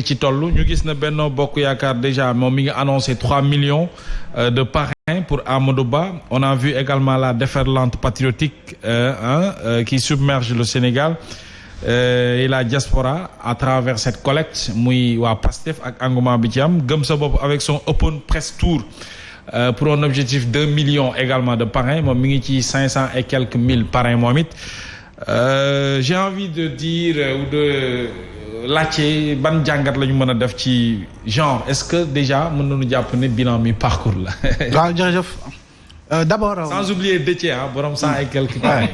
ci tollu ñu gis na Benno Bokk Yaakaar déjà moom mi ngi annoncé 3 millions de parrains pour Amadou Ba. On a vu également la déferlante patriotique qui submerge le Sénégal et la diaspora à travers cette collecte muy waa Pastef ak engouement bi ci am gëm sa bopp avec son open press tour pour un objectif 2 millions également de parrains moom mi ngi ci 500 et quelques mille parrains moom it j'ai envie de dire ou de laajte ban jàngat la ñu mën a def ci genre est-ce que déjà mën nañu jàpp ne bilan mi parcours la. waaw jërëjëf d'abord. sans oublier Déthié borom 100 et quelques parrains.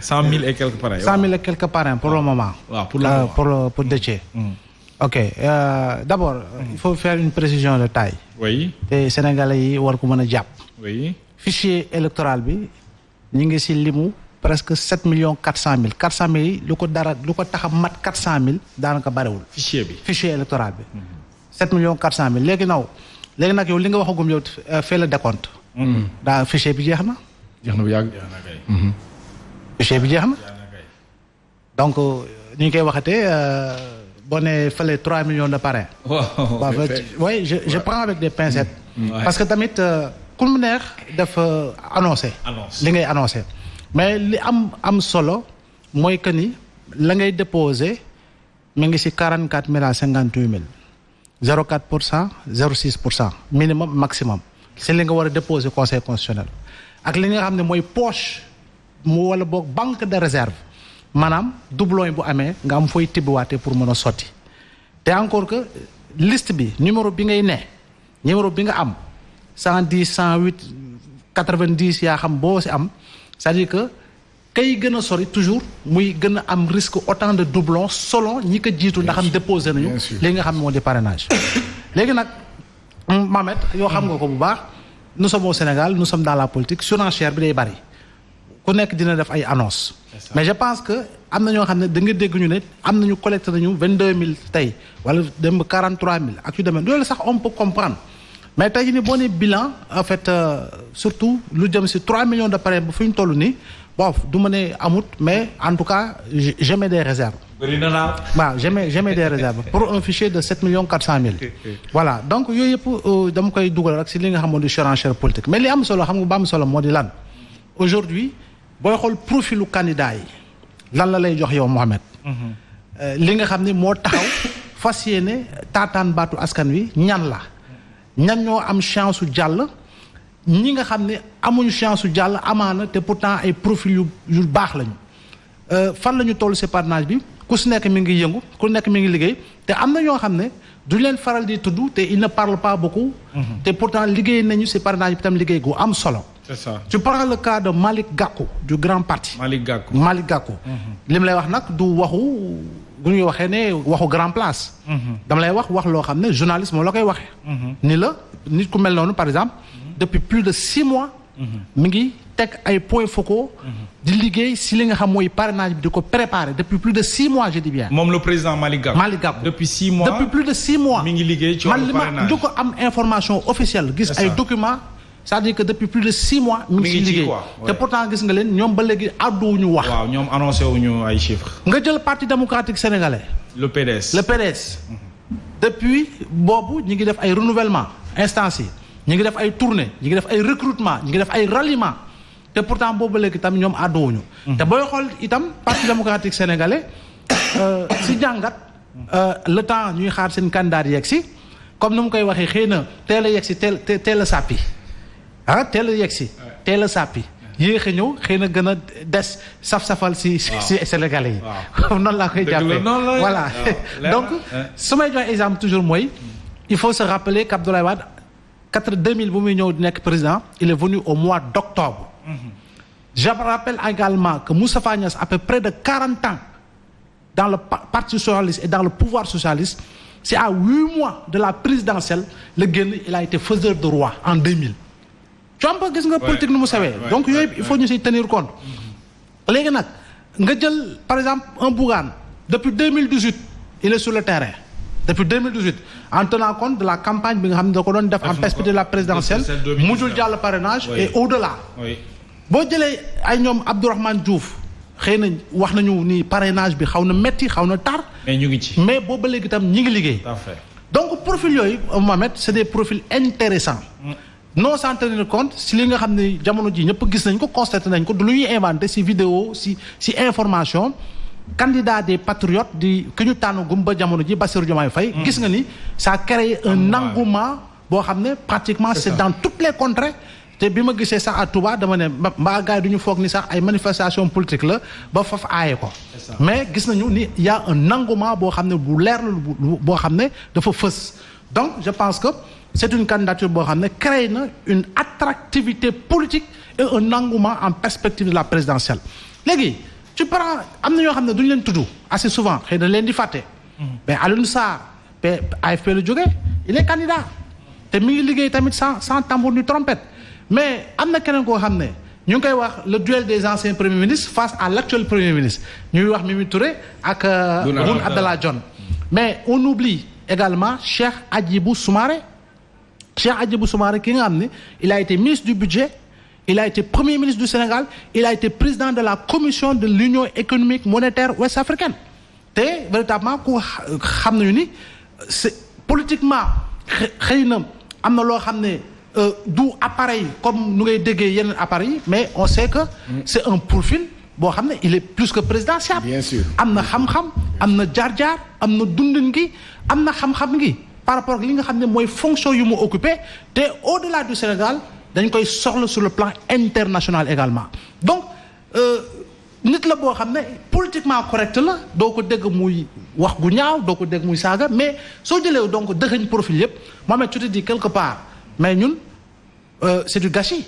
100 000 et quelques parrains. 100 000 et quelques parrains pour le moment. waaw pour le moment pour Déthié. ok d'abord. il faut faire une précision de taille. oui. te Sénégalais yi war ko mën a jàpp. oui. fichier électoral bi ñu ngi ci limu. presque 7 millions 400 000 400 000 yi lu ko tax a mat 400 000 daanaka barewul. fichier électoral bi. 7 millions 400 000 léegi nag yow li nga waxagum yow fais le décompte. daa fichier bi jeex na. jeex na bu yàgg. fichier bi jeex na. donc ni ñu koy waxatee boo nee fële 3 millions de parrains. oui je prends avec des pincettes. parce que tamit ku mu neex dafa annoncé. li ngay annoncé. mais li am solo mooy que ni la ngay déposé mi ngi ci 44 000 à 58 000 0,4% 0,6% minimum maximum c'est li nga war a déposé conseil constitutionnel ak li nga xam ne mooy poche mu wala boog banque de réserve maanaam doublon yi bu amee nga am fooy tibbiwaatee pour mën a sotti te encore que liste bi numéro bi ngay ne numéro bi nga am 110 108 90 yaa xam boo ci am. c'est-à-dire que kay gën a sori toujours muy gën a am risque autant de doublons selon ñi ko jiitu ndax am déposé nañu li nga xam ne moo di parrainage léegi nag Mohamed yoo xam nga ko bu baax nous sommes au Sénégal nous sommes dans la politique surenchère bi day bari ku nekk dina def ay annonce mais je pense que am na ñoo xam ne da nga dégg ñu ne am nañu collecté nañu 22 000 tey wala dem 43 000 ak yu demee loolu sax on peut comprendre mais tey jii nii boo nee bilan en fait surtout lu jëm ci 3 millions de parrains bu fi ñu toll nii bon du ma ne amut mais en tout cas je mets des réserves. bëri na la. waaw je mets des réserves pour un fichier de 7 400 000. voilà donc yooyu yëpp dama koy dugal rek ci li nga xam moo di surenchère politique mais li am solo xam nga ba am solo moo di lan aujourd'hui booy xool profilu candidat yi lan la lay jox yow Mohamed. li nga xam ni moo taxaw fas yéene taataan baatu askan wi ñan la. ñan ñoo am chance su jàll ñi nga xam ne amuñu chance su jàll amaana te pourtant ay profil yu baax lañu fan la ñu toll ci parrainage bi ku ci nekk mi ngi yëngu ku nekk mi ngi liggéey te am na ñoo xam ne du leen faral di tudd te il ne parle pas beaucoup. te pourtant liggéey nañu ci parrainage bi tam liggéey gu am solo. c'est ça. tu prends le cas de Malick Gakou du grand parti. Malick Gakou. li mu lay wax nag du waxu. bu ñuy waxee ne waxu grand place. dama lay wax loo xam ne journaliste moom la koy waxee. ni la nit ku mel noonu par exemple. depuis plus de 6 mois. mi ngi teg ay points focaux. di liggéey si li nga xam mooy parrainage bi di ko préparer depuis plus de 6 mois je dis bien. moom le président Malick Gakou. depuis 6 mois depuis plus de 6 mois. mi ngi liggéey ci wàllu parrainage man li ma du ko am information officielle. gis ay documents. c'est-à-dire que depuis plus de 6 mois. mi ngi si liggéey te pourtant gis nga leen ñoom ba léegi àdduwuñu wax. waaw ñoom annoncé wuñu ay chiffres. nga jël parti démocratique sénégalais. le PDS. depuis boobu ñi ngi def ay renouvellement instance yi ñi ngi def ay tournée ñi ngi def ay recrutement ñi ngi def ay ralliement te pourtant boobu ba léegi itam ñoom àdduwuñu. te booy xool itam parti démocratique sénégalais si jàngat le temps ñuy xaar seen candidat yegg si comme ni mu koy waxee xëy na teel a yegg si teel a sàppi. teel a yegg si teel a sàppi yéex a ñëw xëy na gën a des saf-safal si Sénégalais yi noonu laa koy jàppee voilà donc su may jox exemple toujours mooy il faut se rappeler qu'Abdoulaye Wade 2000 bu muy ñëw di nekk président il est venu au mois d'octobre. Je rappelle également que Moustapha Niasse a fait près de 40 ans dans le parti socialiste et dans le pouvoir socialiste. C'est à 8 mois de la présidentielle le génn il a été faiseur de roi en 2000. tu vois gis nga politique nu mu sawee donc yooyu il faut ñu siy tenir compte. léegi nag nga jël par exemple un Bougane depuis 2018 il est sur le terrain depuis 2018 en tenant compte de la campagne bi nga xam ne da ko doon def en perspective de la présidentielle mujjul jàll parrainage et au-delà. boo jëlee ay ñoom Abdourahmane Diouf xëy na wax nañu ni parrainage bi xaw na metti xaw na tar. mais ñu ngi ci. mais boobu ba léegi itam ñi ngi liggéey. tout à fait. donc profil yooyu Mohamed c'est des profils intéressants non sans tenir compte si li nga xam ne jamono ji ñëpp gis nañ ko constaté nañ ko du lu ñuy inventé si vidéo si information candidat des patriotes di ki ñu tànn gumba jamono ji Bassirou Diomaye Faye gis nga ni ça a créé un engouement boo xam ne pratiquement c'est dans toutes les contrées te bi ma gisee sax à Touba dama ne mbaa gars yi du ñu foog ni sax ay manifestation politique la ba faf aaye ko mais gis nañu ni y a un engouement boo xam ne bu leer la boo xam ne dafa fës donc je pense que c'est une candidature boo xam ne crée na une attractivité politique et un engouement en perspective de la présidentielle léegi tu prends am na ñoo xam ne duñu leen tudd assez souvent xëy na leen di fàtte mais Alioune Sarr AFP la jógee il est candidat te mi ngi liggéey tamit sans tambour ni trompette mais am na keneen koo xam ne ñu ngi koy wax le duel des anciens premiers ministres face à l'actuel premier ministre ñuy wax Mimi Touré ak Boun Abdallah Dionne mais on oublie également Cheikh Hadjibou Soumaré ki nga xam ne il a été ministre du budget il a été premier ministre du Sénégal il a été président de la commission de l'union économique monétaire ouest-africaine te véritablement ku xam nañu ni c'est politiquement xëy na am na loo xam ne du appareil comme nu ngay déggee yeneen appareil mais on sait que c'est un profil boo xam ne il est plus que présidentiable. Bien sûr. am na xam-xam am na jaar-jaar am na dundin gi am na xam-xam gi par rapport ak li nga xam ne mooy fonction yu mu occupé te au-delà du Sénégal dañ koy soxla sur le plan international également donc nit la boo xam ne politiquement correct la doo ko dégg muy wax gu ñaaw doo ko dégg muy saaga mais soo jëlee donc dëxëñ profil yépp Mohamed tu te dis quelque part mais ñun c'est du gâchis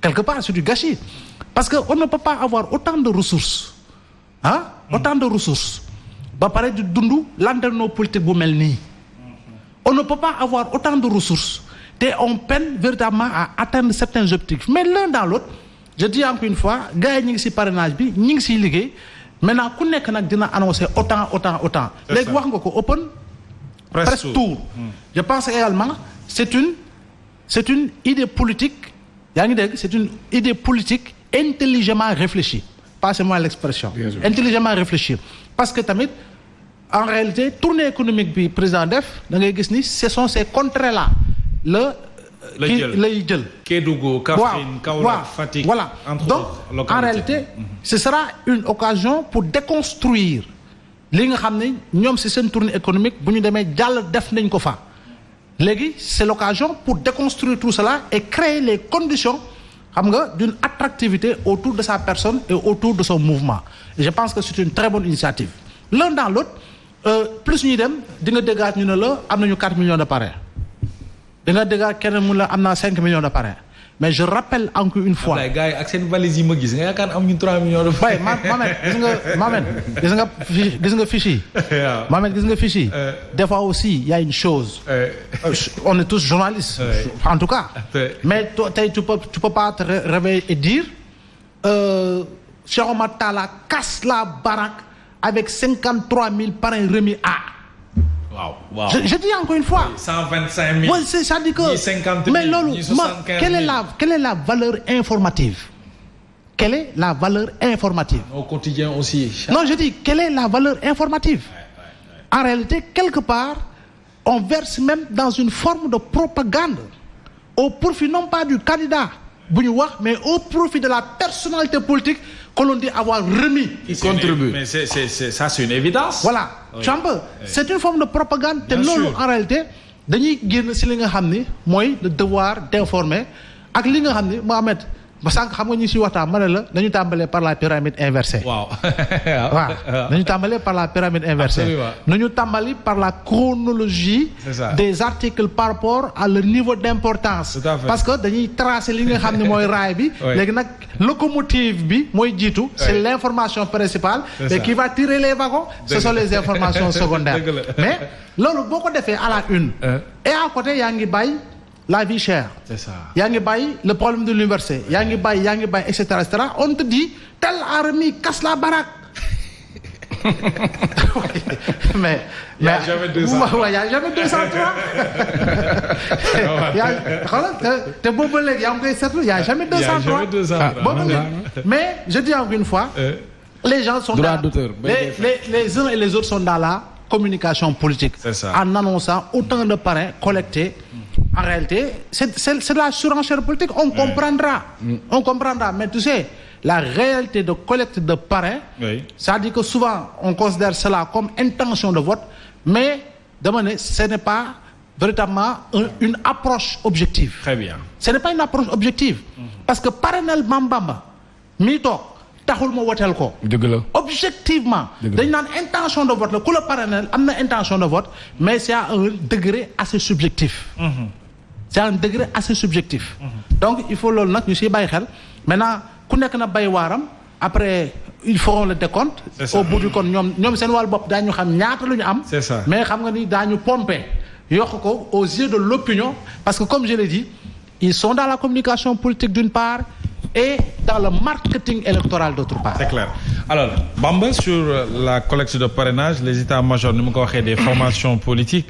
quelque part c'est du gâchis parce que on ne peut pas avoir autant de ressources autant de ressources ba pare di dund landerneau politique bu mel nii on ne peut pas avoir autant de ressources te on peine véritablement à atteindre certains objectifs mais l'un dans l'autre je dis encore une fois gars yi ñu ngi ci parrainage bi ñu ngi ciy liggéey maintenant ku nekk nag dina annoncer autant léegi wax nga ko open press tour je pense également c'est une idée politique yaa ngi dégg c'est une idée politique intelligemment réfléchie passez-moi l'expression intelligemment réfléchie parce que tamit en réalité tournée économique bi président def da ngay gis ni ce sont ces contrées-là lay jël Kédougou, Kaffrine, Kaolack, Fatick voilà donc en réalité ce sera une occasion pour déconstruire li nga xam ne ñoom ci seen tournée économique bu ñu demee jàll def nañ ko fa léegi c'est l'occasion pour déconstruire tout cela et créer les conditions xam nga d'une attractivité autour de sa personne et autour de son mouvement et je pense que c'est une très bonne initiative l'un dans l'autre plus ñuy dem di nga déggaat ñu ne la am nañu 4 millions de parrains di nga déggaat keneen mu la am naa 5 millions de parrains mais je rappelle encore une fois. Ablaye gars yi ak seen valise yi ma gis nga yaakaar am ñu 3 millions de parrains. Mohamed gis nga fiche yi. Mohamed gis nga fiche yi. Des fois aussi il y a une chose. On est tous journalistes. En tout cas. mais tey tu peux pas te réveiller et dire Cheikh Oumar Talla casse la baraque avec 53 000 parrains remis à. Wow. Je dis encore une fois. 125 000. Oui, ça dit que. 50 000. Mais loolu quelle est la valeur informative? Quelle est la valeur informative? Au quotidien aussi. Non, je dis quelle est la valeur informative? En réalité, quelque part, on verse même dans une forme de propagande au profit non pas du candidat bu ñu wax mais au profit de la personnalité politique que l'on dit avoir remis. Il contribue. Mais c'est une évidence. Voilà. Oui. Tu vois un peu. C'est une forme de propagande te loolu en réalité dañuy génn ci li nga xam ni mooy le devoir d'informer ak li nga xam ni Mohamed ba sànq xam nga ñu ci waxtaan ma ne la dañu tàmbalee par la pyramide inversée. waaw dañu tàmbalee par la pyramide inversée. nañu tàmbali par la chronologie. des articles par rapport à leur niveau d'importance. parce que dañuy tracer li nga xam ne mooy raay bi. léegi nag locomotive bi mooy jiitu. c'est l'information principale. mais qui va tirer les wagons. ce sont les informations secondaires. mais loolu boo ko defee à la une. et à côté yaa ngi bàyyi. la vie chère. C'est ça. yaa ngi bàyyi le problème de l'université yaa ngi bàyyi et cetera on te dit tel a remis casse la baraque. mais il y a jamais 203. il y a jamais 203. xoolal te boobu ba léegi yaa ngi koy seetlu il y a jamais 203. mais je dis encore une fois. Les gens sont les uns et les autres sont dans la communication politique. C'est ça. En annonçant autant de parrains collectés. En réalité, c'est de la surenchère politique. On comprendra. On comprendra. Mais tu sais, la réalité de collecte de parrains, ça dit que souvent, on considère cela comme intention de vote, mais ce n'est pas véritablement une approche objective. Très bien. Ce n'est pas une approche objective. Parce que parrainel Bamba, mito, taxul mo wotel ko. Objectivement, dañ naan intention de vote la ku la parrainel am na intention de vote, mais c'est à un degré assez subjectif. C'est un degré assez subjectif. Donc il faut loolu nag ñu siy bàyyi xel. Maintenant ku nekk na bay waaram après ils feront le décompte. Au bout du compte ñoom seen wàllu bopp daañu xam ñaata lu ñu am. C'est ça. Mais xam nga ni daañu pomper yokk ko aux yeux de l'opinion, parce que comme je l'ai dit, ils sont dans la communication politique d'une part et dans le marketing électoral d'autre part. C'est clair. Alors, Bamba, sur la collecte de parrainage, les états-majors, nous avons des formations politiques.